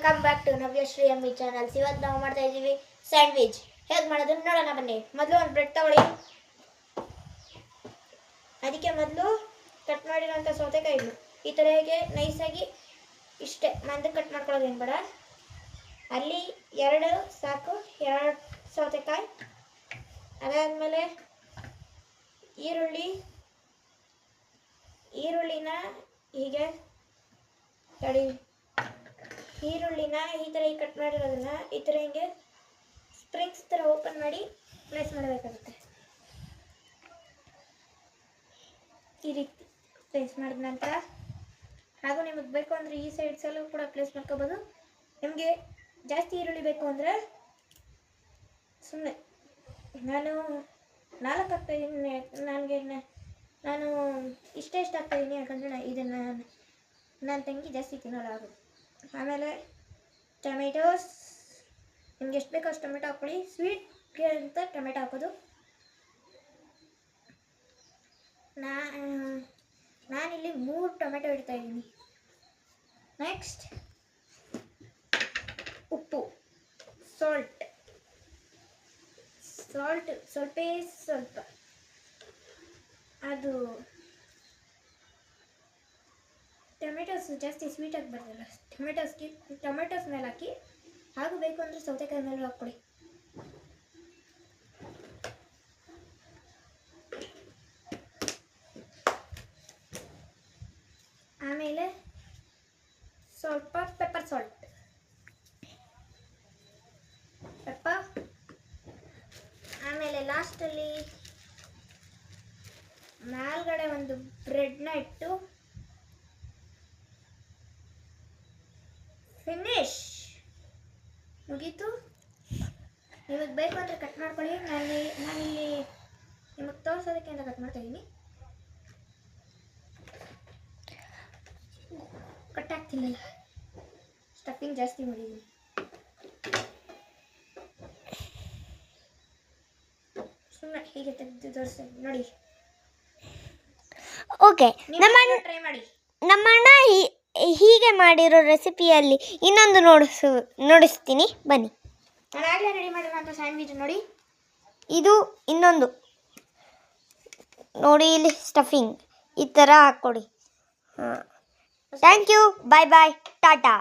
Welcome back to Navyashree ಎಮ್ಮಿ channels. ಇವತ್ತು ನಾವು ಮಾಡ್ತಾ ಇದ್ದೀವಿ ಸ್ಯಾಂಡ್ವಿಚ್. ಹೇಗೆ ಮಾಡೋದನ್ನು ನೋಡೋಣ ಬನ್ನಿ. ಮೊದಲು ಒಂದು ಬ್ರೆಡ್ ತಗೊಳ್ಳಿ. ಅದಕ್ಕೆ ಮೊದಲು ಕಟ್ ಮಾಡಿರೋಂಥ ಸೌತೆಕಾಯಿಗಳು ಈ ಥರ ಹೇಗೆ ನೈಸಾಗಿ ಇಷ್ಟೇ ಮಂದ ಕಟ್ ಮಾಡ್ಕೊಳ್ಳೋದೇನು ಬೇಡ. ಅಲ್ಲಿ 2 ಸಾಕು, 2 ಸೌತೆಕಾಯಿ. ಅದಾದಮೇಲೆ ಈರುಳ್ಳಿನ ಹೀಗೆ ಈರುಳ್ಳಿನ ಈ ಥರ ಕಟ್ ಮಾಡಿರೋದನ್ನ ಈ ಥರ ಹಿಂಗೆ ಸ್ಪ್ರಿಂಗ್ಸ್ ಥರ ಓಪನ್ ಮಾಡಿ ಪ್ಲೇಸ್ ಮಾಡಬೇಕಾಗುತ್ತೆ. ಈ ರೀತಿ ಪ್ಲೇಸ್ ಮಾಡಿದ ನಂತರ ಹಾಗೂ ನಿಮಗೆ ಬೇಕು ಅಂದರೆ ಈ ಸೈಡ್ಸಲ್ಲೂ ಕೂಡ ಪ್ಲೇಸ್ ಮಾಡ್ಕೋಬೋದು. ನಿಮಗೆ ಜಾಸ್ತಿ ಈರುಳ್ಳಿ ಬೇಕು ಅಂದರೆ ಸುಮ್ಮನೆ ನಾನು 4 ಹಾಕ್ತಾಯಿದ್ದೀನಿ. ನಾನು ಇಷ್ಟ ಹಾಕ್ತಾಯಿದ್ದೀನಿ, ಯಾಕಂದರೆ ಇದನ್ನು ನನ್ನ ತಂಗಿ ಜಾಸ್ತಿ ತಿನ್ನೋಲ್ಲ ಆಗೋದು. ಆಮೇಲೆ ಟೊಮೆಟೋಸ್ ನಿಮ್ಗೆ ಎಷ್ಟು ಬೇಕೋ ಅಷ್ಟು ಟೊಮೆಟೊ ಹಾಕ್ಕೊಳ್ಳಿ. ಸ್ವೀಟ್ಗೆ ಅಂತ ಟೊಮೆಟೊ ಹಾಕೋದು. ನಾನಿಲ್ಲಿ 3 ಟೊಮೆಟೊ ಇಡ್ತಾ ಇದ್ದೀನಿ. ನೆಕ್ಸ್ಟ್ ಉಪ್ಪು, ಸಾಲ್ಟ್ ಸ್ವಲ್ಪ ಅದು ಟೊಮೆಟೊಸ್ ಜಾಸ್ತಿ ಸ್ವೀಟಾಗಿ ಬರ್ತಲ್ಲ, ಟೊಮೆಟೊಸ್ ಮೇಲೆ ಹಾಕಿ. ಹಾಗೂ ಬೇಕು ಅಂದರೆ ಸೌತೆಕಾಯಿ ಮೇಲೆ ಹಾಕ್ಕೊಳ್ಳಿ. ಆಮೇಲೆ ಸ್ವಲ್ಪ ಪೆಪ್ಪರ್ ಸಾಲ್ಟ್, ಆಮೇಲೆ ಲಾಸ್ಟಲ್ಲಿ ಮೇಲ್ಗಡೆ ಒಂದು ಬ್ರೆಡ್ನ ಇಟ್ಟು ಫಿನಿಶ್. ಮುಗೀತು. ನಿಮಗೆ ಬೇಕು ಅಂದರೆ ಕಟ್ ಮಾಡ್ಕೊಳ್ಳಿ. ನಾನಿಲ್ಲಿ ನಿಮಗೆ ತೋರಿಸೋದಕ್ಕೆ ಅಂತ ಕಟ್ ಮಾಡ್ತಾ ಇದ್ದೀನಿ. ಕಟ್ ಆಗ್ತಿಲ್ಲ, ಸ್ಟಫಿಂಗ್ ಜಾಸ್ತಿ ಮಾಡಿದ್ದೀನಿ. ಸುಮ್ಮನೆ ಹೀಗೆ ತೆಗೆದು ತೋರಿಸ್ತಾ ಇದ್ದೀನಿ ನೋಡಿ. ಓಕೆ, ಟ್ರೈ ಮಾಡಿ. ನಮ್ಮಣ್ಣ ಹೀಗೆ ಮಾಡಿರೋ ರೆಸಿಪಿಯಲ್ಲಿ ಇನ್ನೊಂದು ನೋಡಿಸ್ತೀನಿ ಬನ್ನಿ. ನಾನು ಆಗಲೇ ರೆಡಿ ಮಾಡಿರೋಂಥ ಸ್ಯಾಂಡ್ವಿಚ್ ನೋಡಿ. ಇದು ಇನ್ನೊಂದು ನೋಡಿ, ಇಲ್ಲಿ ಸ್ಟಫಿಂಗ್ ಈ ಥರ ಹಾಕ್ಕೊಡಿ. Thank you, bye bye, Tata.